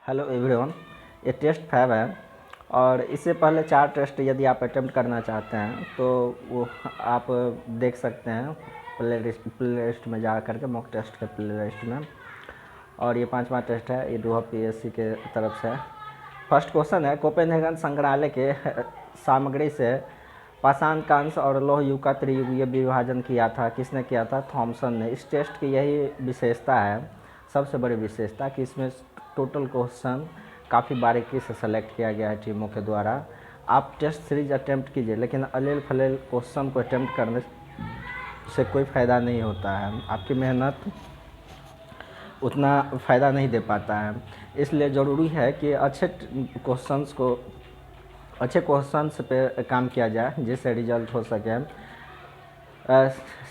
Hello everyone. ये test 5 है और इससे पहले 4 टेस्ट यदि आप अटेम्प्ट करना चाहते हैं तो वो आप देख सकते हैं प्ले लिस्ट में जा करके मॉक टेस्ट के प्ले लिस्ट में। और ये 5वां टेस्ट है, ये डूहब पीएससी के तरफ से। फर्स्ट क्वेश्चन है, कोपेनहेगन संग्रहालय के सामग्री से पाषाण कांस्य और लौह युग का त्रियुगीय विभाजन किया था, किसने किया था? थॉमसन ने। इस टेस्ट की यही विशेषता है, सबसे बड़ी विशेषता, कि इसमें टोटल क्वेश्चन काफ़ी बारीकी से सेलेक्ट किया गया है टीमों के द्वारा। आप टेस्ट सीरीज अटेम्प्ट कीजिए, लेकिन अलेल फलेल क्वेश्चन को अटेम्प्ट करने से कोई फ़ायदा नहीं होता है, आपकी मेहनत उतना फ़ायदा नहीं दे पाता है। इसलिए ज़रूरी है कि अच्छे क्वेश्चंस पे काम किया जाए जिससे रिजल्ट हो सके।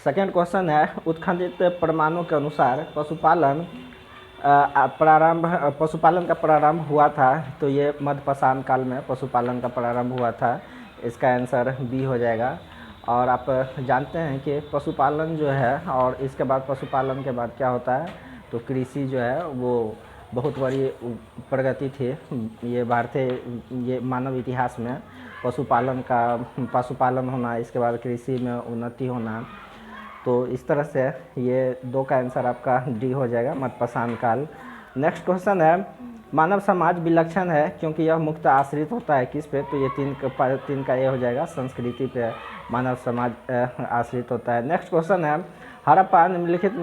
सेकेंड क्वेश्चन है, उत्खननित प्रमाणों के अनुसार पशुपालन का प्रारंभ हुआ था, तो ये मध्य पाषाण काल में पशुपालन का प्रारंभ हुआ था। इसका आंसर बी हो जाएगा। और आप जानते हैं कि पशुपालन जो है और इसके बाद पशुपालन के बाद क्या होता है, तो कृषि जो है वो बहुत बड़ी प्रगति थी ये भारतीय मानव इतिहास में। पशुपालन होना, इसके बाद कृषि में उन्नति होना, तो इस तरह से ये 2 का आंसर आपका डी हो जाएगा, मध्य पाषाण काल। नेक्स्ट क्वेश्चन है, मानव समाज विलक्षण है क्योंकि यह मुक्त आश्रित होता है किस पे? तो ये 3 का ये हो जाएगा, संस्कृति पे मानव समाज आश्रित होता है। नेक्स्ट क्वेश्चन है, हड़प्पा निम्नलिखित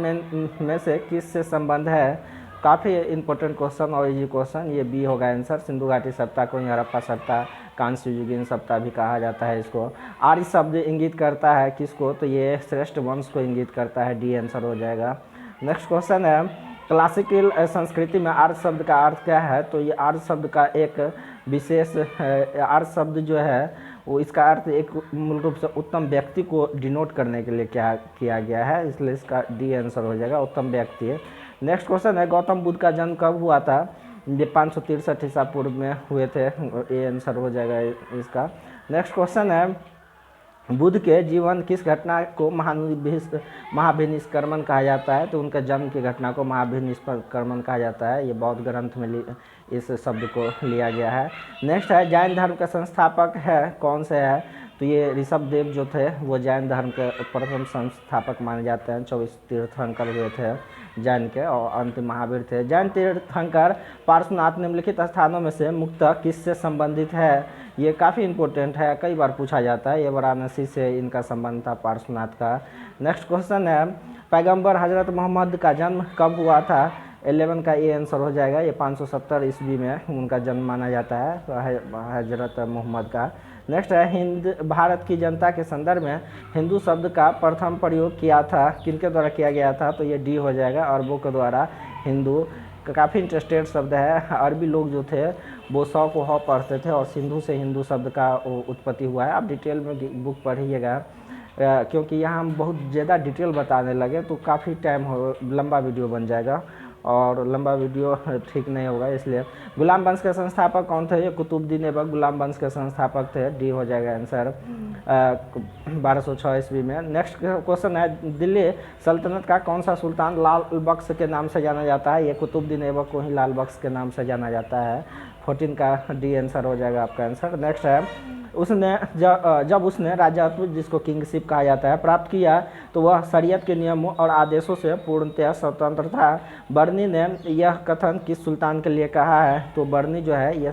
में से किस से संबंध है? काफ़ी इंपॉर्टेंट क्वेश्चन और इजी क्वेश्चन, ये बी होगा आंसर। सिंधु घाटी सभ्यता को हड़प्पा सभ्यता, कांस्य युगीन सभ्यता भी कहा जाता है इसको। आर्य शब्द इंगित करता है किसको? तो ये श्रेष्ठ वंश को इंगित करता है, डी आंसर हो जाएगा। नेक्स्ट क्वेश्चन है, क्लासिकल संस्कृति में आर्य शब्द का अर्थ क्या है? तो ये आर्य शब्द का एक विशेष आर्य शब्द जो है वो इसका अर्थ एक मूल रूप से उत्तम व्यक्ति को डिनोट करने के लिए क्या किया गया है, इसलिए इसका डी आंसर हो जाएगा, उत्तम व्यक्ति। नेक्स्ट क्वेश्चन है, गौतम बुद्ध का जन्म कब हुआ था? ये 563 ईसा पूर्व में हुए थे, ये आंसर हो जाएगा इसका। नेक्स्ट क्वेश्चन है, बुद्ध के जीवन किस घटना को महाभिनिष्क्रमण कहा जाता है? तो उनके जन्म की घटना को महाभिनिष्क्रमण कहा जाता है, ये बौद्ध ग्रंथ में इस शब्द को लिया गया है। नेक्स्ट है, जैन धर्म के संस्थापक है कौन से है? तो ये ऋषभदेव जो थे वो जैन धर्म के प्रथम संस्थापक माने जाते हैं। 24 तीर्थंकर हुए थे जैन के और अंतिम महावीर थे। जैन तीर्थंकर पार्श्वनाथ निम्नलिखित स्थानों में से मुक्त किससे संबंधित है? ये काफ़ी इंपॉर्टेंट है, कई बार पूछा जाता है, ये वाराणसी से इनका संबंध था पार्श्वनाथ का। नेक्स्ट क्वेश्चन है, पैगंबर हजरत मोहम्मद का जन्म कब हुआ था? 11 का ये आंसर हो जाएगा, ये 570 ईस्वी में उनका जन्म माना जाता है हजरत मोहम्मद का। नेक्स्ट है, भारत की जनता के संदर्भ में हिंदू शब्द का प्रथम प्रयोग किया था, किनके द्वारा किया गया था? तो ये डी हो जाएगा, अरबों के द्वारा। हिंदू काफ़ी इंटरेस्टेड शब्द है, अरबी लोग जो थे वो 100 को ह पढ़ते थे और सिंधु से हिंदू शब्द का उत्पत्ति हुआ है। आप डिटेल में बुक पढ़िएगा, क्योंकि यहाँ हम बहुत ज़्यादा डिटेल बताने लगे तो काफ़ी टाइम लंबा वीडियो बन जाएगा और लंबा वीडियो ठीक नहीं होगा, इसलिए। गुलाम वंश के संस्थापक कौन थे? ये कुतुबुद्दीन ऐबक गुलाम वंश के संस्थापक थे, डी हो जाएगा आंसर, 1206 ईस्वी में। नेक्स्ट क्वेश्चन है, दिल्ली सल्तनत का कौन सा सुल्तान लाल बख्श के नाम से जाना जाता है? ये कुतुबुद्दीन ऐबक को ही लाल बख्श के नाम से जाना जाता है, 14 का डी आंसर हो जाएगा आपका आंसर। नेक्स्ट है, उसने जब उसने राजत्व, जिसको किंगशिप कहा जाता है, प्राप्त किया तो वह शरीयत के नियमों और आदेशों से पूर्णतः स्वतंत्र था। बर्नी ने यह कथन किस सुल्तान के लिए कहा है? तो बर्नी जो है यह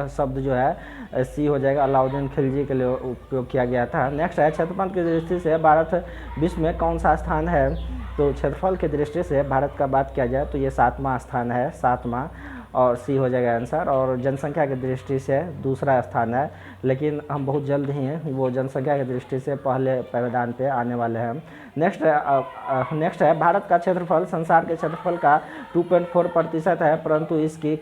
शब्द जो है सी हो जाएगा, अलाउद्दीन खिलजी के लिए उपयोग किया गया था। नेक्स्ट है, क्षेत्रफल की दृष्टि से भारत विश्व में कौन सा स्थान है? तो क्षेत्रफल की दृष्टि से भारत का बात किया जाए तो ये 7वां स्थान है, 7वां, और सी हो जाएगा आंसर। और जनसंख्या की दृष्टि से दूसरा स्थान है, लेकिन हम बहुत जल्द ही वो जनसंख्या की दृष्टि से पहले पैदान पे आने वाले हैं। नेक्स्ट है, भारत का क्षेत्रफल संसार के क्षेत्रफल का 2.4% है, परंतु इसकी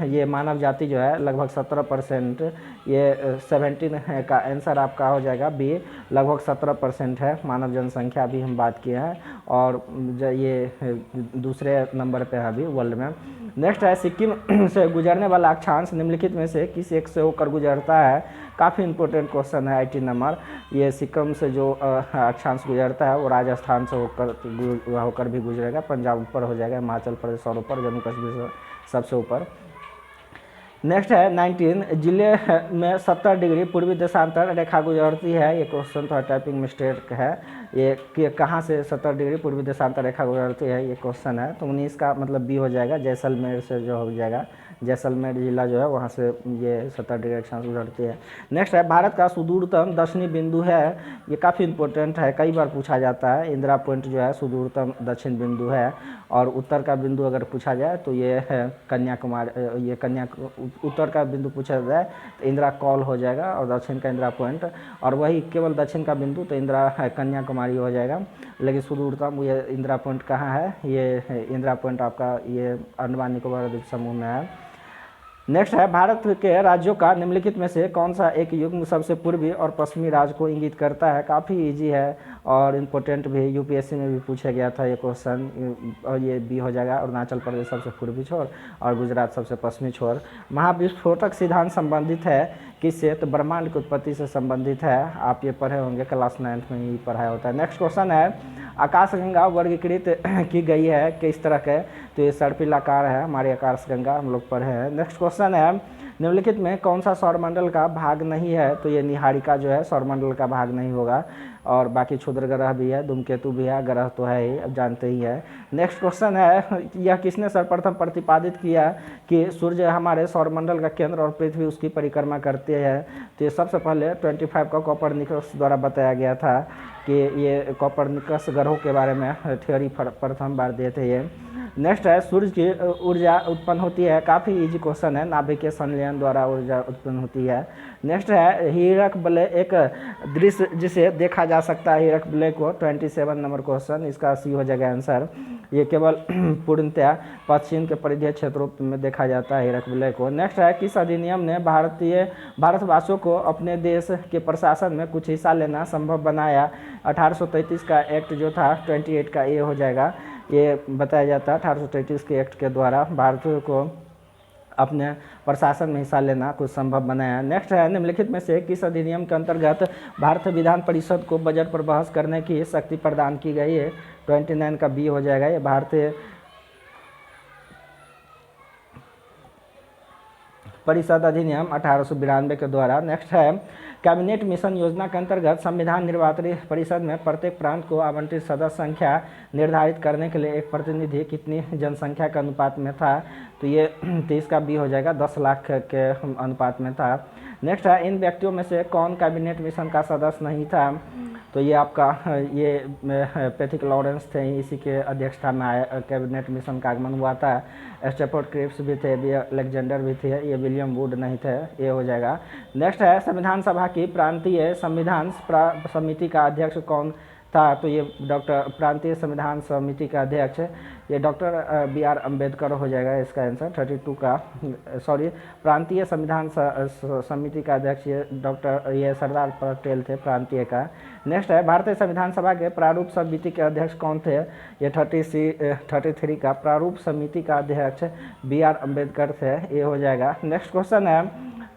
ये मानव जाति जो है लगभग 17%, ये 17 का आंसर आपका हो जाएगा बी, लगभग 17% है मानव जनसंख्या, अभी हम बात किए हैं, और ये दूसरे नंबर पे है अभी वर्ल्ड में। हैं। नेक्स्ट है सिक्किम से गुजरने वाला अक्षांश निम्नलिखित में से किस एक से होकर गुजरता है। काफ़ी इंपॉर्टेंट क्वेश्चन है 18 नंबर। ये सिक्किम से जो अक्षांश गुजरता है वो राजस्थान से होकर भी गुजरेगा, पंजाब ऊपर हो जाएगा, हिमाचल प्रदेश और ऊपर, जम्मू कश्मीर सबसे ऊपर। नेक्स्ट है 19 जिले में 70 डिग्री पूर्वी देशांतर रेखा गुजरती है। ये क्वेश्चन थोड़ा टाइपिंग मिस्टेक है, ये कि कहाँ से 70 डिग्री पूर्वी देशांतर रेखा गुजरती है ये क्वेश्चन है। तो 19 का मतलब बी हो जाएगा, जैसलमेर से जो हो जाएगा, जैसलमेर जिला जो है वहाँ से ये 70 डिग्री अक्षांश गुजरती है। नेक्स्ट है भारत का सुदूरतम दक्षिणी बिंदु है। ये काफ़ी इंपॉर्टेंट है, कई बार पूछा जाता है। इंदिरा पॉइंट जो है सुदूरतम दक्षिण बिंदु है। और उत्तर का बिंदु अगर पूछा जाए तो ये है कन्याकुमारी, ये उत्तर का बिंदु पूछा जाए तो इंदिरा कॉल हो जाएगा, और दक्षिण का इंदिरा पॉइंट, और वही केवल दक्षिण का बिंदु तो इंदिरा कन्याकुमारी हो जाएगा। लेकिन सुदूरतम ये इंदिरा पॉइंट कहाँ है, ये इंदिरा पॉइंट आपका ये अंडमान निकोबार द्वीप समूह में है। नेक्स्ट है भारत के राज्यों का निम्नलिखित में से कौन सा एक युग्म सबसे पूर्वी और पश्चिमी राज्य को इंगित करता है। काफ़ी इजी है और इम्पोर्टेंट भी, यूपीएससी में भी पूछा गया था ये क्वेश्चन, और ये बी हो जाएगा। अरुणाचल प्रदेश सबसे पूर्वी छोर और गुजरात सबसे पश्चिमी छोर। महाविस्फोटक सिद्धांत संबंधित है किससे, तो ब्रह्मांड की उत्पत्ति से संबंधित है। आप ये पढ़े होंगे, क्लास 9th में ही पढ़ाया होता है। नेक्स्ट क्वेश्चन है आकाशगंगा वर्गीकृत की गई है किस तरह के, तो ये सर्पिलाकार है हमारी आकाशगंगा, हम लोग पढ़े हैं। नेक्स्ट क्वेश्चन है निम्नलिखित में कौन सा सौरमंडल का भाग नहीं है, तो ये निहारिका जो है सौरमंडल का भाग नहीं होगा। और बाकी क्षुद्र ग्रह भी है, धूमकेतु भी है, ग्रह तो है ही, अब जानते ही है। नेक्स्ट क्वेश्चन है यह किसने सर्वप्रथम प्रतिपादित किया कि सूर्य हमारे सौरमंडल का केंद्र और पृथ्वी उसकी परिक्रमा करती है, तो ये सबसे पहले 25 का कोपरनिकस द्वारा बताया गया था कि ये कोपरनिकस ग्रहों के बारे में थ्योरी प्रथम बार दिए थे ये। नेक्स्ट है सूर्य की ऊर्जा उत्पन्न होती है, काफ़ी इजी क्वेश्चन है, नाभिकीय संलयन द्वारा ऊर्जा उत्पन्न होती है। नेक्स्ट है हीरक बले एक दृश्य जिसे देखा जा सकता है, हीरक बले को 27 नंबर क्वेश्चन, इसका सी हो जाएगा आंसर। ये केवल पूर्णतया पश्चिम के परिधीय क्षेत्रों में देखा जाता है हीरक बले को। नेक्स्ट है किस अधिनियम ने भारतवासियों को अपने देश के प्रशासन में कुछ हिस्सा लेना संभव बनाया। 1833 का एक्ट जो था 28 का ए हो जाएगा, ये बताया जाता है 1833 के एक्ट के द्वारा भारतीयों को अपने प्रशासन में हिस्सा लेना कुछ संभव बनाया। नेक्स्ट है निम्नलिखित में से किस अधिनियम के अंतर्गत भारतीय विधान परिषद को बजट पर बहस करने की शक्ति प्रदान की गई है। 29 का बी हो जाएगा, ये भारतीय परिषद अधिनियम 1892 के द्वारा। नेक्स्ट है कैबिनेट मिशन योजना के अंतर्गत संविधान निर्वाचन परिषद में प्रत्येक प्रांत को आवंटित सदस्य संख्या निर्धारित करने के लिए एक प्रतिनिधि कितनी जनसंख्या के अनुपात में था, तो ये 30 का बी हो जाएगा, 10 लाख के अनुपात में था। नेक्स्ट है इन व्यक्तियों में से कौन कैबिनेट मिशन का सदस्य नहीं था, तो ये आपका ये पैथिक लॉरेंस थे, इसी के अध्यक्षता में कैबिनेट मिशन का आगमन हुआ था। स्टेफोर्ड क्रिप्स भी थे, बी अलेक्जेंडर भी थे, ये विलियम वुड नहीं थे, ये हो जाएगा। नेक्स्ट है संविधान सभा की प्रांतीय संविधान समिति का अध्यक्ष कौन था, तो ये प्रांतीय संविधान समिति का अध्यक्ष ये डॉक्टर बी.आर. अम्बेडकर हो जाएगा इसका आंसर। 32 का प्रांतीय संविधान समिति का अध्यक्ष ये सरदार पटेल थे प्रांतीय का। नेक्स्ट है भारतीय संविधान सभा के प्रारूप समिति के अध्यक्ष कौन थे, ये 33 का प्रारूप समिति का अध्यक्ष बी.आर. अम्बेडकर थे, ये हो जाएगा। नेक्स्ट क्वेश्चन है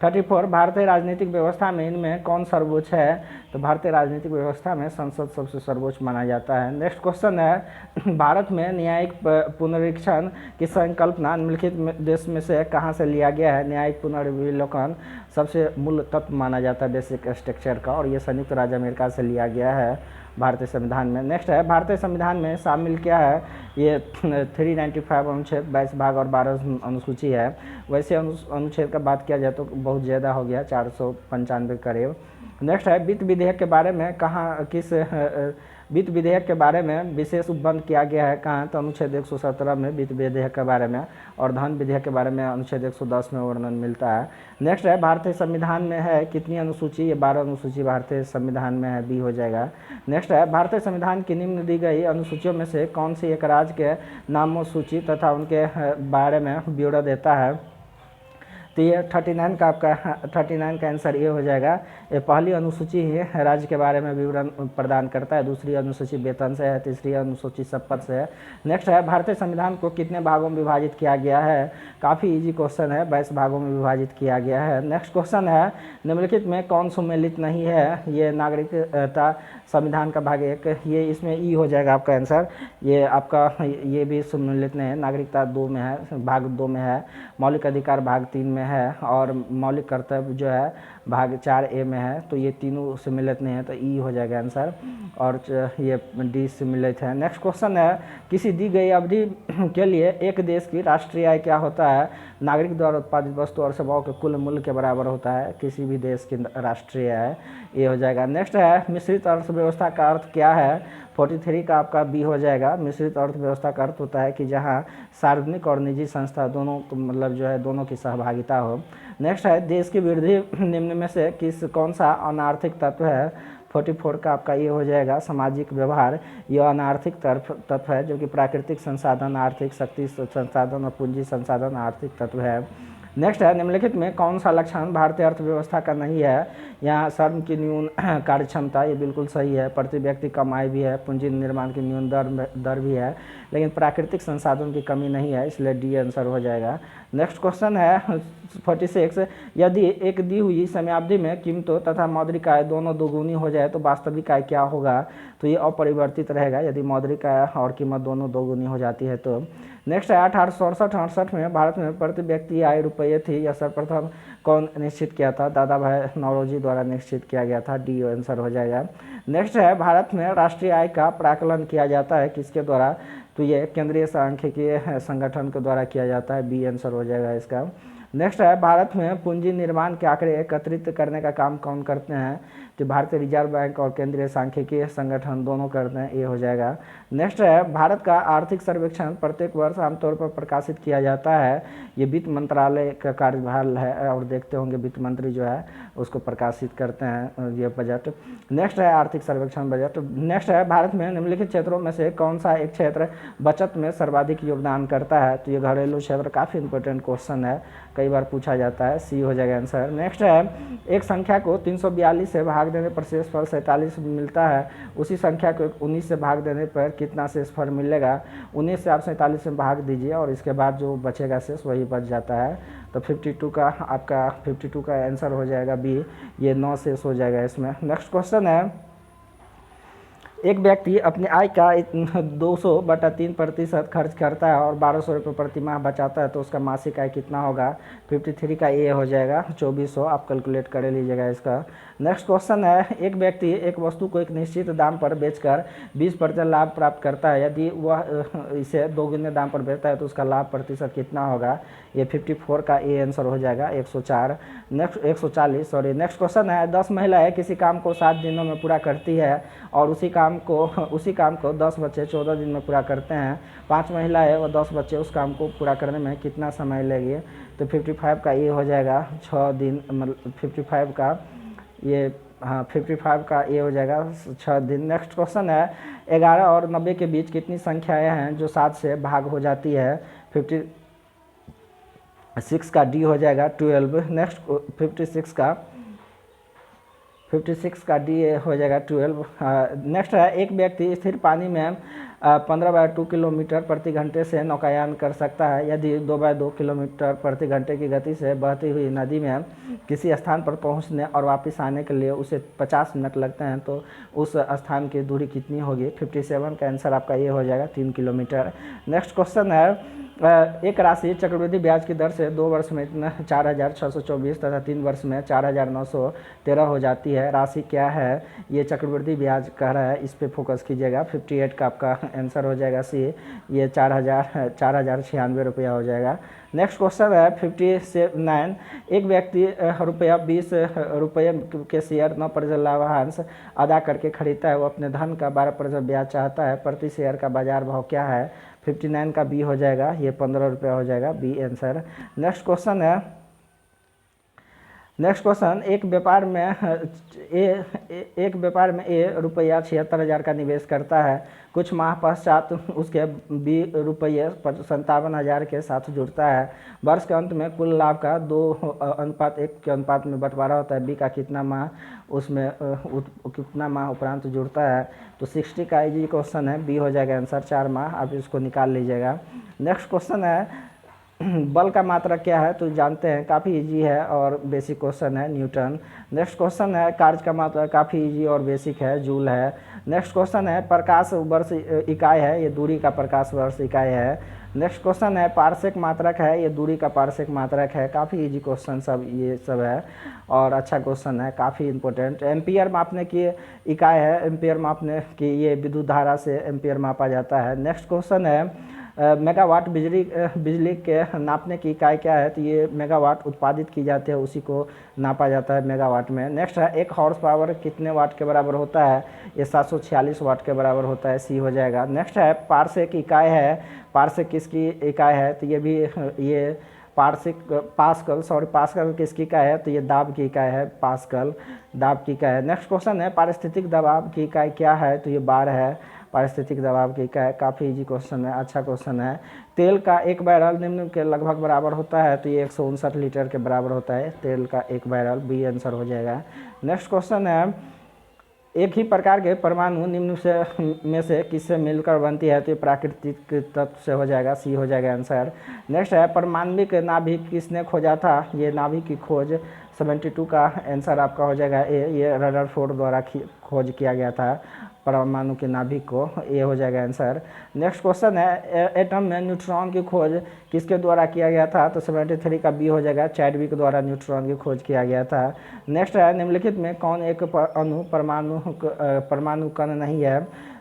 34 भारतीय राजनीतिक व्यवस्था में इनमें कौन सर्वोच्च है, तो भारतीय राजनीतिक व्यवस्था में संसद सबसे सर्वोच्च माना जाता है। नेक्स्ट क्वेश्चन है भारत में न्यायिक पुनरीक्षण की संकल्पना निम्नलिखित देश में से कहाँ से लिया गया है। न्यायिक पुनर्विलोकन सबसे मूल तत्व माना जाता है बेसिक स्ट्रक्चर का, और ये संयुक्त राज्य अमेरिका से लिया गया है भारतीय संविधान में। नेक्स्ट है भारतीय संविधान में शामिल क्या है, ये 395 अनुच्छेद 22 भाग और 12 अनुसूची है। वैसे अनुच्छेद का बात किया जाए तो बहुत ज़्यादा हो गया, 495 करीब। नेक्स्ट है वित्त विधेयक के बारे में वित्त विधेयक के बारे में विशेष उपबंध किया गया है कहाँ, तो अनुच्छेद 117 में वित्त विधेयक के बारे में, और धन विधेयक के बारे में अनुच्छेद 110 में वर्णन मिलता है। नेक्स्ट है भारतीय संविधान में है कितनी अनुसूची, ये 12 अनुसूची भारतीय संविधान में है, बी हो जाएगा। नेक्स्ट है भारतीय संविधान की निम्न दी गई अनुसूचियों में से कौन सी एक राज्य के नामों सूची तथा उनके बारे में ब्यौरा देता है। तो ये 39 का आपका 39 का आंसर ये हो जाएगा। ये पहली अनुसूची है राज्य के बारे में विवरण प्रदान करता है, दूसरी अनुसूची वेतन से है, तीसरी अनुसूची संपद से है। नेक्स्ट है भारतीय संविधान को कितने भागों में विभाजित किया गया है? काफ़ी इजी क्वेश्चन है, 22 भागों में विभाजित किया गया है। नेक्स्ट क्वेश्चन है निम्नलिखित में कौन सम्मिलित नहीं है? ये नागरिकता संविधान का भाग 1, ये इसमें ई हो जाएगा आपका आंसर। ये आपका ये भी सम्मिलित नहीं है। नागरिकता 2 में है, भाग 2 में है। मौलिक अधिकार भाग 3 में है और मौलिक कर्तव्य जो है भाग 4A में है। तो ये तीनों सम्मिलित नहीं है, तो ई हो जाएगा आंसर। और ये डी सम्मिलित है। नेक्स्ट क्वेश्चन है किसी दी गई अवधि के लिए एक देश की राष्ट्रीय आय क्या होता है? नागरिक द्वारा उत्पादित वस्तु और सेवाओं के कुल मूल्य के बराबर होता है किसी भी देश की राष्ट्रीय आय, ये हो जाएगा। नेक्स्ट है मिश्रित अर्थव्यवस्था का अर्थ क्या है? 43 का आपका बी हो जाएगा। मिश्रित अर्थव्यवस्था का अर्थ होता है कि जहां सार्वजनिक और निजी संस्था दोनों मतलब जो है दोनों की सहभागिता हो। नेक्स्ट है देश की वृद्धि निम्न में से कौन सा अनार्थिक तत्व है? 44 का आपका ये हो जाएगा सामाजिक व्यवहार। यह अनार्थिक तत्व है जो कि प्राकृतिक संसाधन, आर्थिक शक्ति संसाधन और पूंजी संसाधन आर्थिक तत्व है। नेक्स्ट है निम्नलिखित में कौन सा लक्षण भारतीय अर्थव्यवस्था का नहीं है? यहाँ श्रम की न्यून कार्य क्षमता, ये बिल्कुल सही है। प्रति व्यक्ति कम आय भी है, पूंजी निर्माण की न्यून दर भी है, लेकिन प्राकृतिक संसाधन की कमी नहीं है, इसलिए डी आंसर हो जाएगा। नेक्स्ट क्वेश्चन है 46, यदि एक दी हुई समयावधि में कीमतों तथा मौद्रिक आय दोनों दोगुनी हो जाए तो वास्तविक आय क्या होगा? तो ये अपरिवर्तित रहेगा यदि मौद्रिक आय और कीमत दोनों दोगुनी हो जाती है तो। नेक्स्ट है 1867-68 में भारत में प्रति व्यक्ति आय रुपये थी, यह सर्वप्रथम कौन निश्चित किया था? दादा भाई नौरोजी द्वारा निश्चित किया गया था, डी आंसर हो जाएगा। नेक्स्ट है भारत में राष्ट्रीय आय का प्राकलन किया जाता है किसके द्वारा? तो ये केंद्रीय सांख्यिकीय संगठन के द्वारा किया जाता है, बी आंसर हो जाएगा इसका। नेक्स्ट है भारत में पूंजी निर्माण के आंकड़े एकत्रित करने का काम कौन करते हैं? तो भारतीय रिजर्व बैंक और केंद्रीय सांख्यिकीय संगठन दोनों करते हैं, ये हो जाएगा। नेक्स्ट है भारत का आर्थिक सर्वेक्षण प्रत्येक वर्ष आमतौर पर प्रकाशित किया जाता है, ये वित्त मंत्रालय का कार्यभार है और देखते होंगे वित्त मंत्री जो है उसको प्रकाशित करते हैं ये बजट। नेक्स्ट है आर्थिक सर्वेक्षण बजट। नेक्स्ट है भारत में निम्नलिखित क्षेत्रों में से कौन सा एक क्षेत्र बचत में सर्वाधिक योगदान करता है? तो ये घरेलू क्षेत्र, काफ़ी इंपॉर्टेंट क्वेश्चन है, कई बार पूछा जाता है, सी हो जाएगा आंसर। नेक्स्ट है एक संख्या को 342 से भाग देने पर शेषफल 47 मिलता है, उसी संख्या को 19 से भाग देने पर कितना शेषफल मिलेगा? 19 से आप 47 में भाग दीजिए और इसके बाद जो बचेगा शेष वही बच जाता है। तो 52 का आपका 52 का आंसर हो जाएगा बी, ये 9 शेष हो जाएगा इसमें। नेक्स्ट क्वेश्चन है एक व्यक्ति अपनी आय का 200/3% खर्च करता है और 1200 रुपये प्रति माह बचाता है तो उसका मासिक आय कितना होगा? 53 का ए हो जाएगा, 2400 आप कैलकुलेट कर लीजिएगा इसका। नेक्स्ट क्वेश्चन है एक व्यक्ति एक वस्तु को एक निश्चित दाम पर बेचकर 20% लाभ प्राप्त करता है, यदि वह इसे दोगुने दाम पर बेचता है तो उसका लाभ प्रतिशत कितना होगा? ये 54 का ए आंसर हो जाएगा, 104 नेक्स्ट 140 सॉरी। नेक्स्ट क्वेश्चन है 10 महिलाएं किसी काम को 7 दिनों में पूरा करती है और उसी काम को 10 बच्चे 14 दिन में पूरा करते हैं। 5 महिलाएं और 10 बच्चे उस काम को पूरा करने में कितना समय लेंगे? तो 55 का ये हो जाएगा 6 दिन, मतलब 55 का ये, हाँ 55 का ये हो जाएगा 6 दिन। नेक्स्ट क्वेश्चन है 11 और 90 के बीच कितनी संख्याएं हैं जो 7 से भाग हो जाती है? 56 का डी हो जाएगा 12। नेक्स्ट 56 का डी हो जाएगा 12। नेक्स्ट है एक व्यक्ति स्थिर पानी में 15/2 किलोमीटर प्रति घंटे से नौकायान कर सकता है, यदि 2/2 किलोमीटर प्रति घंटे की गति से बहती हुई नदी में किसी स्थान पर पहुंचने और वापस आने के लिए उसे 50 मिनट लगते हैं तो उस स्थान की दूरी कितनी होगी? 57 का आंसर आपका ये हो जाएगा 3 किलोमीटर। नेक्स्ट क्वेश्चन है एक राशि चक्रवृद्धि ब्याज की दर से 2 वर्ष में 4624 तथा 3 वर्ष में 4913 हो जाती है, राशि क्या है? ये चक्रवृद्धि ब्याज कह रहा है, इस पे फोकस कीजिएगा। 58 का आपका आंसर हो जाएगा सी, ये 4096 रुपया हो जाएगा। नेक्स्ट क्वेश्चन है 59 एक व्यक्ति रुपया 20 रुपये के शेयर 9% लाभांश अदा करके खरीदता है, वो अपने धन का 12% ब्याज चाहता है, प्रति शेयर का बाजार भाव क्या है? 59 का बी हो जाएगा, ये 15 रुपया हो जाएगा, बी आंसर। नेक्स्ट क्वेश्चन है नेक्स्ट क्वेश्चन, एक व्यापार में ए रुपया 76,000 का निवेश करता है, कुछ माह पश्चात उसके बी रुपये 57,000 के साथ जुड़ता है। वर्ष के अंत में कुल लाभ का 2:1 के अनुपात में बंटवारा होता है। बी का कितना माह उपरांत जुड़ता है। तो 60 का इजी क्वेश्चन है, बी हो जाएगा आंसर, 4 माह। आप इसको निकाल लीजिएगा। नेक्स्ट क्वेश्चन है, बल का मात्रक क्या है, तो जानते हैं, काफ़ी इजी है और बेसिक क्वेश्चन है, न्यूटन। नेक्स्ट क्वेश्चन है, कार्य का मात्रक काफ़ी इजी और बेसिक है, जूल है। नेक्स्ट क्वेश्चन है, प्रकाश वर्ष इकाई है, ये दूरी का प्रकाश वर्ष इकाई है। नेक्स्ट क्वेश्चन है, पार्सेक मात्रक है, ये दूरी का पार्सेक मात्रक है। काफ़ी इजी क्वेश्चन सब ये सब है और अच्छा क्वेश्चन है, काफ़ी इंपॉर्टेंट। एम्पियर मापने की इकाई है, एम्पियर मापने की ये विद्युत धारा से एम्पियर मापा जाता है। नेक्स्ट क्वेश्चन है, मेगावाट बिजली के नापने की इकाई क्या है, तो ये मेगावाट उत्पादित की जाती है, उसी को नापा जाता है मेगावाट में। नेक्स्ट है, 1 हॉर्स पावर कितने वाट के बराबर होता है, ये 746 वाट के बराबर होता है, सी हो जाएगा। नेक्स्ट है, पार्सेक की इकाई है, पार्सेक किसकी इकाई है, तो ये पास्कल किसकी इकाई है, तो ये दाब की इकाई है, पास्कल दाब की इकाई है। नेक्स्ट क्वेश्चन है, पारिस्थितिक दबाव की इकाई क्या है, तो ये बार है, पारिस्थितिक दबाव की इकाई। काफ़ी इजी क्वेश्चन है, अच्छा क्वेश्चन है। तेल का 1 बैरल निम्न के लगभग बराबर होता है, तो ये 159 लीटर के बराबर होता है तेल का 1 बैरल, बी आंसर हो जाएगा। नेक्स्ट क्वेश्चन है, एक ही प्रकार के परमाणु निम्न में से किससे मिलकर बनती है, तो ये प्राकृतिक तत्व से हो जाएगा, सी हो जाएगा आंसर। नेक्स्ट है, परमाणविक नाभिक किसने खोजा था, ये नाभिक की खोज 72 का आंसर आपका हो जाएगा ए, ये रदरफोर्ड द्वारा खोज किया गया था परमाणु के नाभिक को, ये हो जाएगा आंसर। नेक्स्ट क्वेश्चन है, एटम में न्यूट्रॉन की खोज किसके द्वारा किया गया था, तो 73 का बी हो जाएगा, चैडविक द्वारा न्यूट्रॉन की खोज किया गया था। नेक्स्ट है, निम्नलिखित में कौन एक अणु परमाणु कण नहीं है,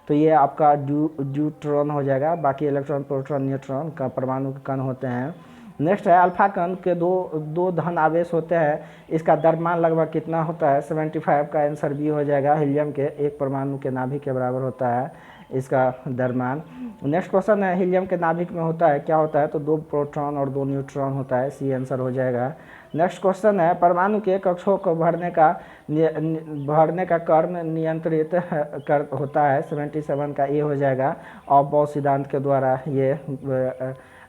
तो ये आपका ड्यूट्रॉन हो जाएगा, बाकी इलेक्ट्रॉन प्रोटॉन न्यूट्रॉन का परमाणु कण होते हैं। नेक्स्ट है, अल्फा कण के दो धन आवेश होते हैं, इसका द्रव्यमान लगभग कितना होता है, 75 का आंसर बी हो जाएगा, हीलियम के 1 परमाणु के नाभिक के बराबर होता है इसका द्रव्यमान। नेक्स्ट क्वेश्चन है, हीलियम के नाभिक में होता है क्या होता है, तो 2 प्रोटॉन और 2 न्यूट्रॉन होता है, सी आंसर हो जाएगा। नेक्स्ट क्वेश्चन है, परमाणु के कक्षों को भरने का क्रम नियंत्रित होता है, 77 का ए हो जाएगा, ऑफ सिद्धांत के द्वारा ये।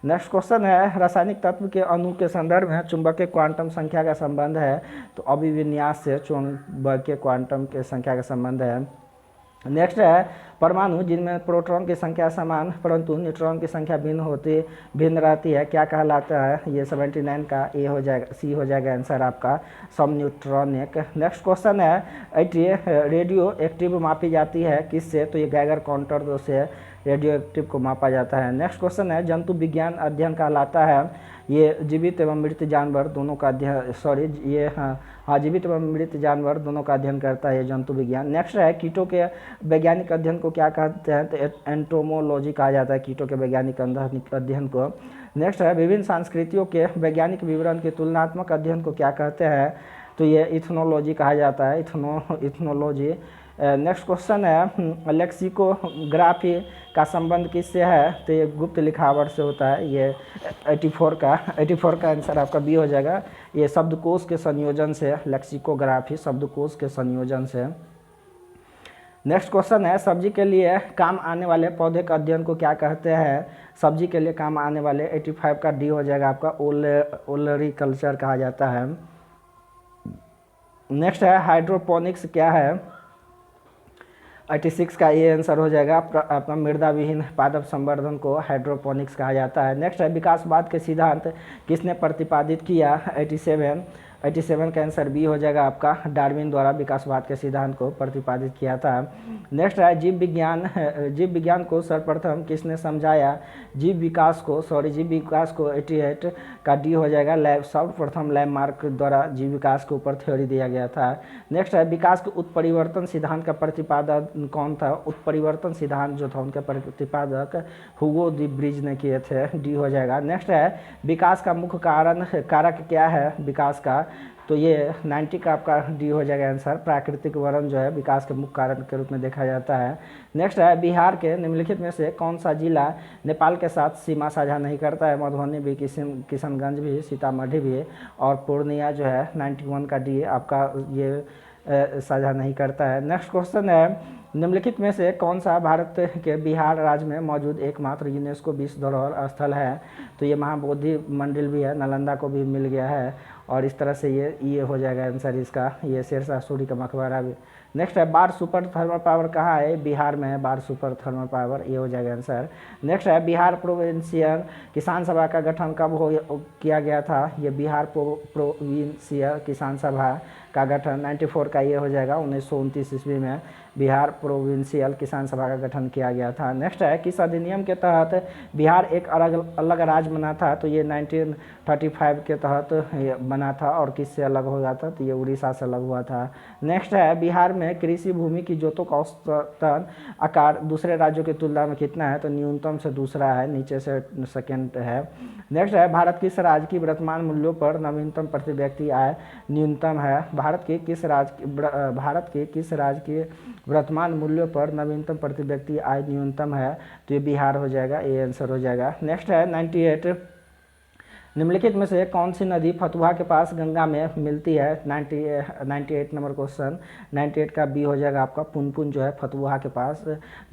नेक्स्ट क्वेश्चन है, रासायनिक तत्व के अणु के संदर्भ में चुंबकीय क्वांटम संख्या का संबंध है, तो अभिविन्यास से चुंबकीय क्वांटम के संख्या का संबंध है। नेक्स्ट है, परमाणु जिनमें प्रोटॉन की संख्या समान परंतु न्यूट्रॉन की संख्या भिन्न रहती है, क्या कहलाता है, ये 79 का ए हो जाएगा, सी हो जाएगा आंसर आपका, सम न्यूट्रॉनिक। नेक्स्ट क्वेश्चन है, रेडियो एक्टिव मापी जाती है किससे, तो ये गैगर काउंटर से रेडियो एक्टिव को मापा जाता है। नेक्स्ट क्वेश्चन है, जंतु विज्ञान अध्ययन कहलाता है, ये जीवित एवं मृत जानवर दोनों का अध्ययन, जीवित एवं मृत जानवर दोनों का अध्ययन करता है ये जंतु विज्ञान। नेक्स्ट है, कीटों के वैज्ञानिक अध्ययन को क्या कहते हैं, तो एंटोमोलॉजी कहा जाता है कीटों के वैज्ञानिक अध्ययन को। नेक्स्ट है, विभिन्न संस्कृतियों के वैज्ञानिक विवरण के तुलनात्मक अध्ययन को क्या कहते हैं, तो ये इथनोलॉजी कहा जाता है, इथनोलॉजी। नेक्स्ट क्वेश्चन है, लेक्सिकोग्राफी का संबंध किससे है, तो ये गुप्त लिखावट से होता है, ये 84 का आंसर आपका बी हो जाएगा, ये शब्दकोश के संयोजन से, लेक्सिकोग्राफी शब्दकोश के संयोजन से। नेक्स्ट क्वेश्चन है, सब्जी के लिए काम आने वाले पौधे का अध्ययन को क्या कहते हैं, सब्जी के लिए काम आने वाले 85 का डी हो जाएगा आपका, ओलरीकल्चर कहा जाता है। नेक्स्ट है, हाइड्रोपोनिक्स क्या है, 86 का ये आंसर हो जाएगा, अपना मृदा विहीन पादप संवर्धन को हाइड्रोपोनिक्स कहा जाता है। नेक्स्ट है, विकासवाद के सिद्धांत किसने प्रतिपादित किया, 87 का आंसर बी हो जाएगा आपका, डार्विन द्वारा विकासवाद के सिद्धांत को प्रतिपादित किया था। नेक्स्ट है, जीव विज्ञान को सर्वप्रथम किसने समझाया, जीव विकास को 88 का डी हो जाएगा, सर्वप्रथम लैंडमार्क द्वारा जीव विकास के ऊपर थ्योरी दिया गया था। नेक्स्ट है, विकास के उत्परिवर्तन सिद्धांत का प्रतिपादक कौन था, उत्परिवर्तन सिद्धांत जो था उनके प्रतिपादक हुगो दी ब्रिज ने किए थे, डी हो जाएगा। नेक्स्ट है, विकास का मुख्य कारक क्या है, विकास का तो ये 90 का आपका डी हो जाएगा आंसर। प्राकृतिक वरण जो है विकास के मुख्य कारण के रूप में देखा जाता है। नेक्स्ट है बिहार के निम्नलिखित में से कौन सा जिला नेपाल के साथ सीमा साझा नहीं करता है? मधुबनी भी, किशनगंज भी, सीतामढ़ी भी और पूर्णिया जो है 91 का डी आपका ये साझा नहीं करता है। नेक्स्ट क्वेश्चन है निम्नलिखित में से कौन सा भारत के बिहार राज्य में मौजूद एकमात्र यूनेस्को विश्व धरोहर स्थल है? तो ये महाबोधि मंदिर भी है, नालंदा को भी मिल गया है और इस तरह से ये हो जाएगा आंसर इसका। ये शेरशाह सूरी का मकबरा भी। नेक्स्ट है बाढ़ सुपर थर्मल पावर कहाँ है? बिहार में है बाढ़ सुपर थर्मल पावर, ये हो जाएगा आंसर। नेक्स्ट है बिहार प्रोविंशियल किसान सभा का गठन कब किया गया था? ये बिहार प्रोविंशियल किसान सभा का गठन 94 का ये हो जाएगा, 1929 ईस्वी में बिहार प्रोविंशियल किसान सभा का गठन किया गया था। नेक्स्ट है किस अधिनियम के तहत बिहार एक अलग राज्य बना था? तो ये 1935 के तहत बना था और किससे अलग हो गया था? तो ये उड़ीसा से अलग हुआ था। नेक्स्ट है बिहार में कृषि भूमि की जोतों का औसतन आकार दूसरे राज्यों की तुलना में कितना है? तो न्यूनतम से दूसरा है, नीचे से सेकेंड है। नेक्स्ट है भारत किस राज्य की वर्तमान मूल्यों पर नवीनतम प्रति व्यक्ति आय न्यूनतम है? भारत के किस राज्य की वर्तमान मूल्यों पर नवीनतम प्रति व्यक्ति आय न्यूनतम है? तो ये बिहार हो जाएगा, ये आंसर हो जाएगा। नेक्स्ट है 98 निम्नलिखित में से कौन सी नदी फतुहा के पास गंगा में मिलती है? 98 नंबर क्वेश्चन। 98 का बी हो जाएगा आपका। पुनपुन जो है फतुहा के पास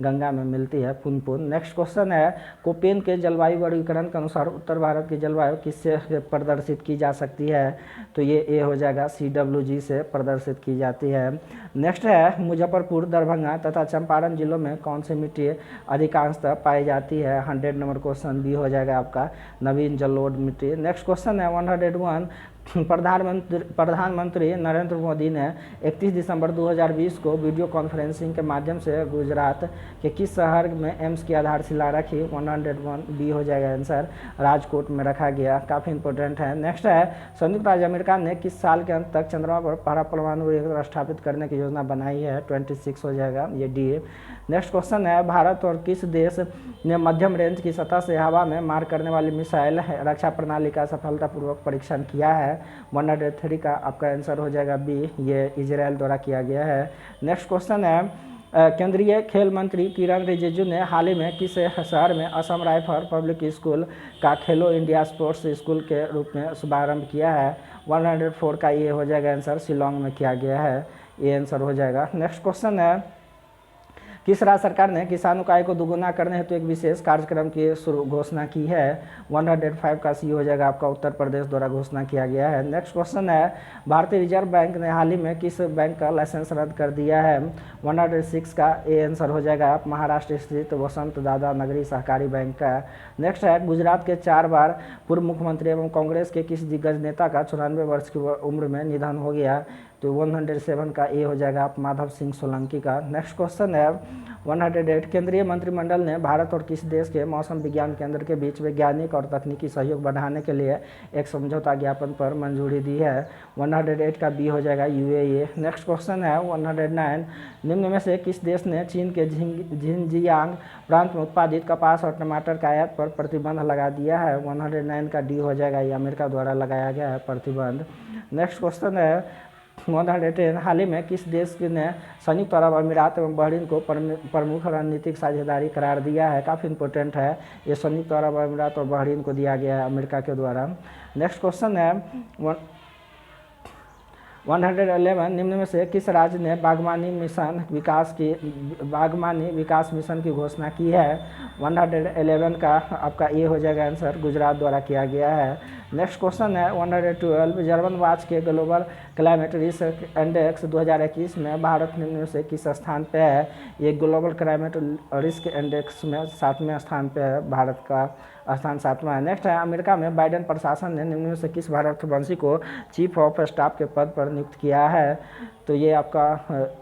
गंगा में मिलती है, पुनपुन। नेक्स्ट क्वेश्चन है कोपेन के जलवायु वर्गीकरण के अनुसार उत्तर भारत की जलवायु किससे प्रदर्शित की जा सकती है? तो ये ए हो जाएगा, CWG से प्रदर्शित की जाती है। नेक्स्ट है मुजफ्फरपुर, दरभंगा तथा चंपारण जिलों में कौन सी मिट्टी अधिकांशतः पाई जाती है? 100 नंबर क्वेश्चन बी हो जाएगा आपका, नवीन जलोढ़ मिट्टी। नेक्स्ट क्वेश्चन है 101 प्रधानमंत्री नरेंद्र मोदी ने 31 दिसंबर 2020 को वीडियो कॉन्फ्रेंसिंग के माध्यम से गुजरात के किस शहर में एम्स की आधारशिला रखी? 101 बी हो जाएगा आंसर, राजकोट में रखा गया, काफ़ी इंपॉर्टेंट है। नेक्स्ट है संयुक्त राज्य अमेरिका ने किस साल के अंत तक चंद्रमा पर पहला परमाणु रिएक्टर स्थापित करने की योजना बनाई है? 26 हो जाएगा, ये डी। नेक्स्ट क्वेश्चन है भारत और किस देश ने मध्यम रेंज की सतह से हवा में मार करने वाली मिसाइल रक्षा प्रणाली का सफलतापूर्वक परीक्षण किया है? 103 का आपका आंसर हो जाएगा बी, ये इजराइल द्वारा किया गया है। नेक्स्ट क्वेश्चन है केंद्रीय खेल मंत्री किरण रिजिजू ने हाल ही में किस शहर में असम राइफल पब्लिक स्कूल का खेलो इंडिया स्पोर्ट्स स्कूल के रूप में शुभारंभ किया है? 104 का ये हो जाएगा आंसर, शिलोंग में किया गया है, ये आंसर हो जाएगा। नेक्स्ट क्वेश्चन है किस राज्य सरकार ने किसानों की आय को दोगुना करने हेतु एक विशेष कार्यक्रम की घोषणा की है? 105 का सी हो जाएगा आपका, उत्तर प्रदेश द्वारा घोषणा किया गया है। नेक्स्ट क्वेश्चन है भारतीय रिजर्व बैंक ने हाल ही में किस बैंक का लाइसेंस रद्द कर दिया है? 106 का ए आंसर हो जाएगा आप, महाराष्ट्र स्थित वसंत दादा नगरी सहकारी बैंक का। नेक्स्ट है गुजरात के 4 बार पूर्व मुख्यमंत्री एवं कांग्रेस के किस दिग्गज नेता का 94 वर्ष की उम्र में निधन हो गया? तो 107 का ए हो जाएगा आप, माधव सिंह सोलंकी का। नेक्स्ट क्वेश्चन है 108 केंद्रीय मंत्रिमंडल ने भारत और किस देश के मौसम विज्ञान केंद्र के बीच वैज्ञानिक और तकनीकी सहयोग बढ़ाने के लिए एक समझौता ज्ञापन पर मंजूरी दी है? 108 का बी हो जाएगा, UAE। नेक्स्ट क्वेश्चन है 109 निम्न में से किस देश ने चीन के झिंजियांग प्रांत में उत्पादित कपास और टमाटर का आयात पर प्रतिबंध लगा दिया है? 109 का डी हो जाएगा, ये अमेरिका द्वारा लगाया गया है प्रतिबंध। नेक्स्ट क्वेश्चन है 110 हाल ही में किस देश ने संयुक्त अरब अमीरात एवं बहरीन को प्रमुख रणनीतिक साझेदारी करार दिया है? काफ़ी इंपॉर्टेंट है, ये संयुक्त अरब अमीरात और बहरीन को दिया गया है अमेरिका के द्वारा। नेक्स्ट क्वेश्चन है 111 निम्न में से किस राज्य ने बागवानी विकास मिशन की घोषणा की है? 111 का आपका ये हो जाएगा आंसर, गुजरात द्वारा किया गया है। नेक्स्ट क्वेश्चन है 112 जर्मन वाच के ग्लोबल क्लाइमेट रिस्क इंडेक्स 2021 में भारत निम्न में से किस स्थान पे है? ये ग्लोबल क्लाइमेट रिस्क इंडेक्स में 7वें स्थान पे है, भारत का स्थान 7वां है। नेक्स्ट है अमेरिका में बाइडेन प्रशासन ने निम्न में से किस भारतवंशी को चीफ ऑफ स्टाफ के पद पर नियुक्त किया है? तो ये आपका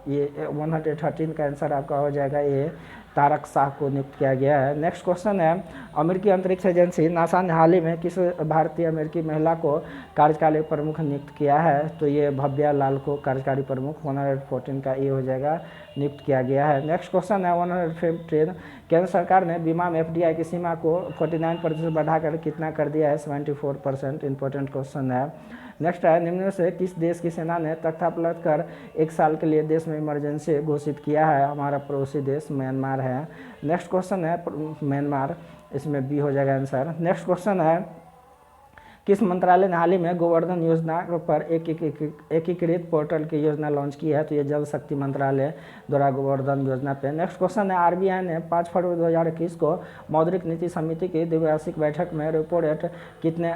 ये 113 का आंसर आपका हो जाएगा, ये तारक शाह को नियुक्त किया गया है। नेक्स्ट क्वेश्चन है अमेरिकी अंतरिक्ष एजेंसी नासा ने हाल ही में किस भारतीय अमेरिकी महिला को कार्यकारी प्रमुख नियुक्त किया है? तो ये भव्या लाल को कार्यकारी प्रमुख, 114 का ये हो जाएगा। नियुक्त किया गया है। नेक्स्ट क्वेश्चन है 115, केंद्र सरकार ने बीमा में FDI की सीमा को 49% बढ़ाकर कितना कर दिया है? 74%। इंपॉर्टेंट क्वेश्चन है। नेक्स्ट है निम्न में से किस देश की सेना ने तख्तापलट कर 1 साल के लिए देश में इमरजेंसी घोषित किया है? हमारा पड़ोसी देश म्यांमार है। नेक्स्ट क्वेश्चन है म्यांमार, इसमें बी हो जाएगा आंसर। नेक्स्ट क्वेश्चन है किस मंत्रालय ने हाल ही में गोवर्धन योजना पर एकीकृत पोर्टल की योजना लॉन्च की है? तो ये जल शक्ति मंत्रालय द्वारा गोवर्धन योजना पे। नेक्स्ट क्वेश्चन है RBI ने 5 फरवरी 2021 को मौद्रिक नीति समिति की द्विवार्षिक बैठक में रेपो रेट कितने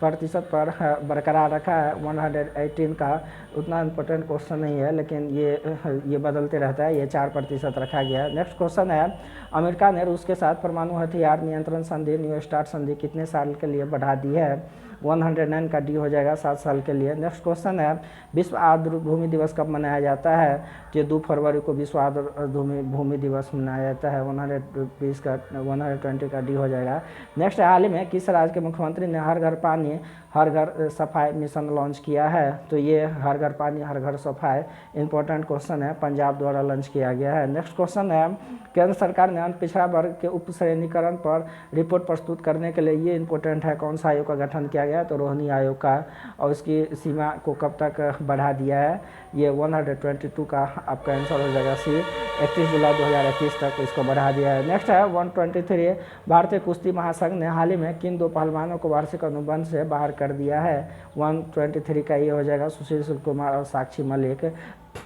प्रतिशत पर बरकरार रखा है? 118 का। उतना इंपॉर्टेंट क्वेश्चन नहीं है, लेकिन ये बदलते रहता है, ये 4% रखा गया है। नेक्स्ट क्वेश्चन है अमेरिका ने रूस के साथ परमाणु हथियार नियंत्रण संधि न्यू स्टार्ट संधि कितने साल के लिए बढ़ा दी है? 109 का डी हो जाएगा, 7 साल के लिए। नेक्स्ट क्वेश्चन है विश्व आर्द्र भूमि दिवस कब मनाया जाता है? तो ये 2 फरवरी को विश्व आर्द्र भूमि दिवस मनाया जाता है। 120 का डी हो जाएगा। नेक्स्ट है हाल ही में किस राज्य के मुख्यमंत्री ने हर घर पानी हर घर सफाई मिशन लॉन्च किया है? तो ये हर घर पानी हर घर सफाई इंपॉर्टेंट क्वेश्चन है, पंजाब द्वारा लॉन्च किया गया है। नेक्स्ट क्वेश्चन है केंद्र सरकार ने अन्य पिछड़ा वर्ग के उप श्रेणीकरण पर रिपोर्ट प्रस्तुत करने के लिए, ये इंपॉर्टेंट है, कौन सा आयोग का गठन किया गया? तो रोहिणी आयोग का। और इसकी सीमा को कब तक बढ़ा दिया है? ये 122 का आपका आंसर हो जाएगा सी। 31 जुलाई 2021 तक इसको बढ़ा दिया है। नेक्स्ट है 123, भारतीय कुश्ती महासंघ ने हाल ही में किन 2 पहलवानों को वार्षिक अनुबंध से बाहर कर दिया है? 123 का ये हो जाएगा सुशील कुमार और साक्षी मलिक।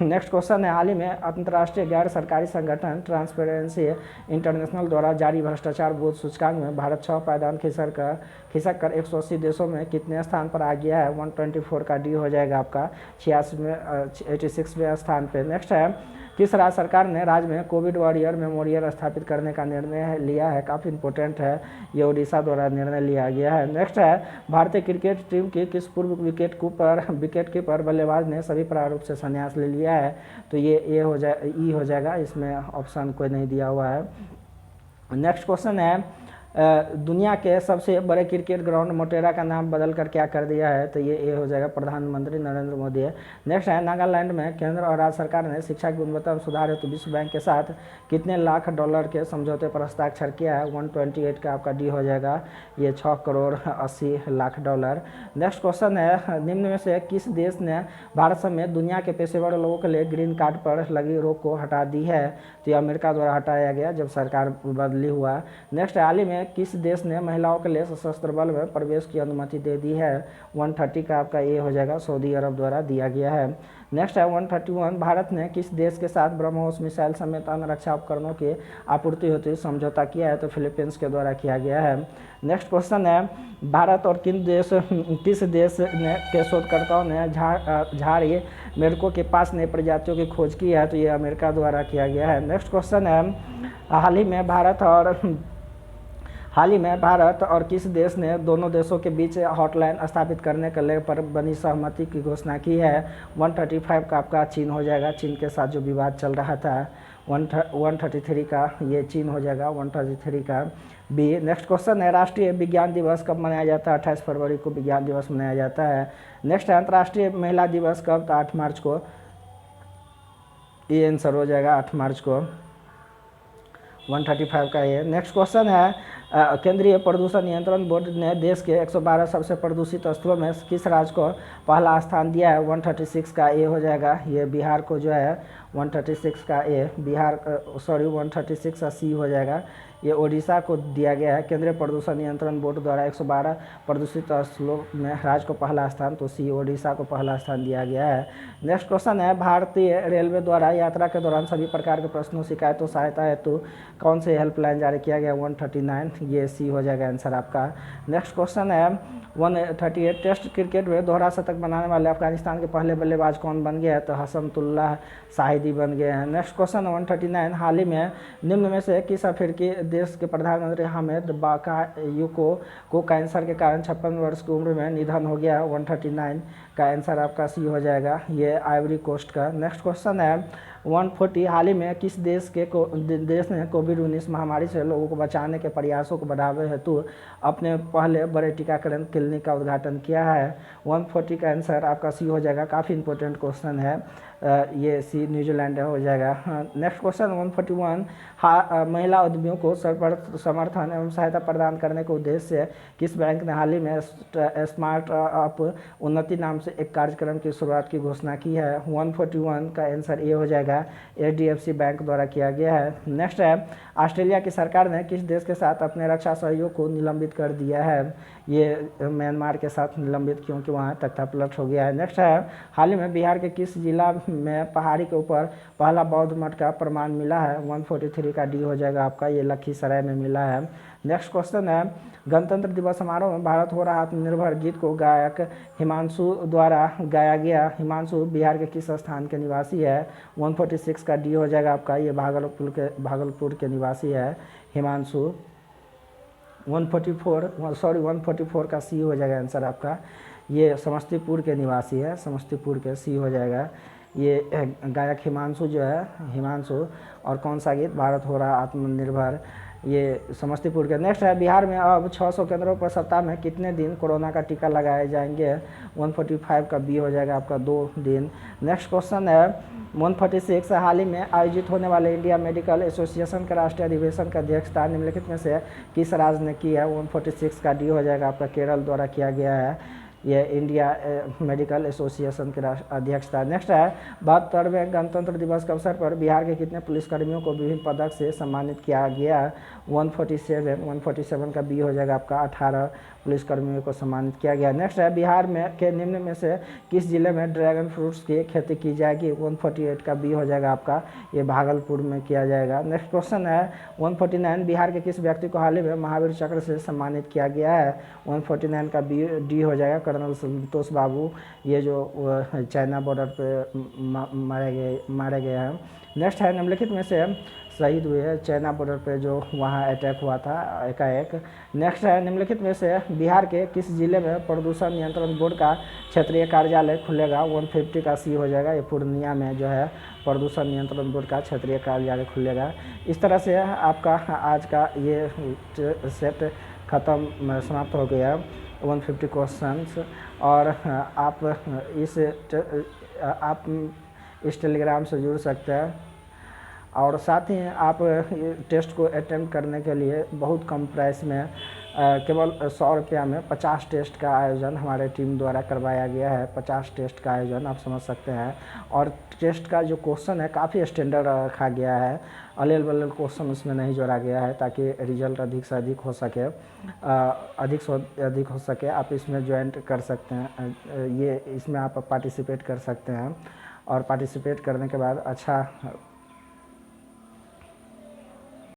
नेक्स्ट क्वेश्चन है हाल ही में अंतर्राष्ट्रीय गैर सरकारी संगठन ट्रांसपेरेंसी इंटरनेशनल द्वारा जारी भ्रष्टाचार बोध सूचकांक में भारत 6 पायदान खिसक कर 180 देशों में कितने स्थान पर आ गया है? 124 का डी हो जाएगा आपका, 86वें स्थान पे। नेक्स्ट है किस राज्य सरकार ने राज्य में कोविड वॉरियर मेमोरियल स्थापित करने का निर्णय लिया है? काफ़ी इंपॉर्टेंट है, ये उड़ीसा द्वारा निर्णय लिया गया है। नेक्स्ट है भारतीय क्रिकेट टीम की किस पूर्व विकेट कीपर बल्लेबाज ने सभी प्रारूप से संन्यास ले लिया है? तो ये ई हो जाएगा, इसमें ऑप्शन कोई नहीं दिया हुआ है। नेक्स्ट क्वेश्चन है दुनिया के सबसे बड़े क्रिकेट ग्राउंड मोटेरा का नाम बदल कर क्या कर दिया है? तो ये हो जाएगा, प्रधानमंत्री नरेंद्र मोदी है। नेक्स्ट है नागालैंड में केंद्र और राज्य सरकार ने शिक्षा की गुणवत्ता में सुधार हेतु विश्व बैंक के साथ कितने लाख डॉलर के समझौते पर हस्ताक्षर किया है? 128 का आपका डी हो जाएगा, ये 6 crore 80 lakh dollar. Next question है निम्न में से किस देश ने भारत समेत दुनिया के पेशेवर लोगों के लिए ग्रीन कार्ड पर लगी रोक को हटा दी है? तो ये अमेरिका द्वारा हटाया गया जब सरकार बदली हुआ। नेक्स्ट हाल ही में किस देश ने महिलाओं के लिए सशस्त्र बल में प्रवेश की अनुमति दे दी है? 130 का आपका ये हो जाएगा, सऊदी अरब द्वारा दिया गया है। नेक्स्ट है 131, भारत ने किस देश के साथ ब्रह्मोस मिसाइल समेत अन्य रक्षा उपकरणों की आपूर्ति हेतु समझौता किया है? तो फिलीपींस के द्वारा किया गया है। नेक्स्ट क्वेश्चन है भारत और किस देश के शोधकर्ताओं ने झाड़ी मेढकों के 5 नई प्रजातियों की खोज की है? तो ये अमेरिका द्वारा किया गया है। नेक्स्ट क्वेश्चन है हाल ही में भारत और किस देश ने दोनों देशों के बीच हॉटलाइन स्थापित करने के लिए पर बनी सहमति की घोषणा की है? 135 का आपका चीन हो जाएगा, चीन के साथ जो विवाद चल रहा था। 133 का ये चीन हो जाएगा, 133 का बी। नेक्स्ट क्वेश्चन है राष्ट्रीय विज्ञान दिवस कब मनाया जाता है? 28 फरवरी को विज्ञान दिवस मनाया जाता है। नेक्स्ट है अंतर्राष्ट्रीय महिला दिवस कब? तो 8 मार्च को, ये आंसर हो जाएगा 8 मार्च को, 135 का ये। नेक्स्ट क्वेश्चन है केंद्रीय प्रदूषण नियंत्रण बोर्ड ने देश के 112 सबसे प्रदूषित स्थलों में किस राज्य को पहला स्थान दिया है? 136 का ए हो जाएगा, ये बिहार को जो है 136 का ए, 136 का सी हो जाएगा, ये ओडिशा को दिया गया है। केंद्रीय प्रदूषण नियंत्रण बोर्ड द्वारा 112 प्रदूषित स्थलों में राज्य को पहला स्थान, तो सी ओडिशा को पहला स्थान दिया गया है। नेक्स्ट क्वेश्चन है भारतीय रेलवे द्वारा यात्रा के दौरान सभी प्रकार के प्रश्नों शिकायतों सहायता हेतु कौन से हेल्पलाइन जारी किया गया? 139, ये सी हो जाएगा आंसर आपका। नेक्स्ट क्वेश्चन है 138, टेस्ट क्रिकेट में दोहरा शतक बनाने वाले अफगानिस्तान के पहले बल्लेबाज कौन बन गया है? तो हसनतुल्लाह शाहिदी बन गए हैं। नेक्स्ट क्वेश्चन 139, हाल ही में निम्न में से किस अफ्रीकी देश के प्रधानमंत्री हामिद बाकायुको को कैंसर के कारण 56 वर्ष की उम्र में निधन हो गया? 139 का आंसर आपका सी हो जाएगा, ये आइवरी कोस्ट का। नेक्स्ट क्वेश्चन है 140 हाल ही में किस देश ने कोविड-19 महामारी से लोगों को बचाने के प्रयासों को बढ़ावे हेतु अपने पहले बड़े टीकाकरण क्लिनिक का उद्घाटन किया है? 140 का आंसर आपका सी हो जाएगा। काफ़ी इंपॉर्टेंट क्वेश्चन है, ये सी न्यूजीलैंड हो जाएगा। नेक्स्ट क्वेश्चन 141, महिला उद्यमियों को समर्थन एवं सहायता प्रदान करने के उद्देश्य से किस बैंक ने हाल ही में स्मार्ट अप उन्नति नाम से एक कार्यक्रम की शुरुआत की घोषणा की है? 141 का आंसर ये हो जाएगा, HDFC बैंक द्वारा किया गया है। नेक्स्ट है, ऑस्ट्रेलिया की सरकार ने किस देश के साथ अपने रक्षा सहयोग को निलंबित कर दिया है? ये म्यांमार के साथ निलंबित, क्योंकि वहाँ तख्तापलट हो गया है। नेक्स्ट है, हाल ही में बिहार के किस जिला में पहाड़ी के ऊपर पहला बौद्ध मठ का प्रमाण मिला है? 143 का डी हो जाएगा आपका, ये लखीसराय में मिला है। नेक्स्ट क्वेश्चन है, गणतंत्र दिवस समारोह में भारत हो रहा आत्मनिर्भर गीत को गायक हिमांशु द्वारा गाया गया। हिमांशु बिहार के किस स्थान के निवासी है? 146 का डी हो जाएगा आपका, ये भागलपुर के निवासी है हिमांशु। 144 का सी हो जाएगा आंसर आपका, ये समस्तीपुर के निवासी है, समस्तीपुर के सी हो जाएगा। ये गायक हिमांशु जो है, हिमांशु, और कौन सा गीत? भारत हो रहा आत्मनिर्भर, ये समस्तीपुर के। नेक्स्ट है, बिहार में अब 600 केंद्रों पर सप्ताह में कितने दिन कोरोना का टीका लगाए जाएंगे? 145 का बी हो जाएगा आपका, 2 दिन। नेक्स्ट क्वेश्चन है 146, हाल ही में आयोजित होने वाले इंडिया मेडिकल एसोसिएशन के राष्ट्रीय अधिवेशन का अध्यक्षता निम्नलिखित में से किस राज्य ने की है? 146 का डी हो जाएगा आपका, केरल द्वारा किया गया है ये इंडिया मेडिकल एसोसिएशन के अध्यक्षता। नेक्स्ट है, 72वें गणतंत्र दिवस के अवसर पर बिहार के कितने पुलिसकर्मियों को विभिन्न पदक से सम्मानित किया गया? 147 का बी हो जाएगा आपका, 18 पुलिसकर्मियों को सम्मानित किया गया। नेक्स्ट है, बिहार में के निम्न में से किस जिले में ड्रैगन फ्रूट्स की खेती की जाएगी? 148 का बी हो जाएगा आपका, ये भागलपुर में किया जाएगा। नेक्स्ट क्वेश्चन है 149, बिहार के किस व्यक्ति को हाल ही में महावीर चक्र से सम्मानित किया गया है? 149 का डी हो जाएगा, कर्नल संतोष बाबू, ये जो चाइना बॉर्डर पे मारे गए हैं। नेक्स्ट है, निम्नलिखित में से शहीद हुए चाइना बॉर्डर पे जो वहाँ अटैक हुआ था एकाएक। नेक्स्ट है, निम्नलिखित में से बिहार के किस जिले में प्रदूषण नियंत्रण बोर्ड का क्षेत्रीय कार्यालय खुलेगा? 150 का सी हो जाएगा, ये पूर्णिया में जो है प्रदूषण नियंत्रण बोर्ड का क्षेत्रीय कार्यालय खुलेगा। इस तरह से आपका आज का ये सेट ख़त्म, समाप्त हो गया 150 क्वेश्चंस। और आप इस टेलीग्राम से जुड़ सकते हैं, और साथ ही आप टेस्ट को अटेम्प्ट करने के लिए बहुत कम प्राइस में केवल 100 रुपया में 50 टेस्ट का आयोजन हमारे टीम द्वारा करवाया गया है। 50 टेस्ट का आयोजन आप समझ सकते हैं, और टेस्ट का जो क्वेश्चन है काफ़ी स्टैंडर्ड रखा गया है, अलेल बलेल क्वेश्चन उसमें नहीं जोड़ा गया है, ताकि रिजल्ट अधिक से अधिक हो सके, अधिक हो सके। आप इसमें ज्वाइंट कर सकते हैं, ये इसमें आप पार्टिसिपेट कर सकते हैं, और पार्टिसिपेट करने के बाद अच्छा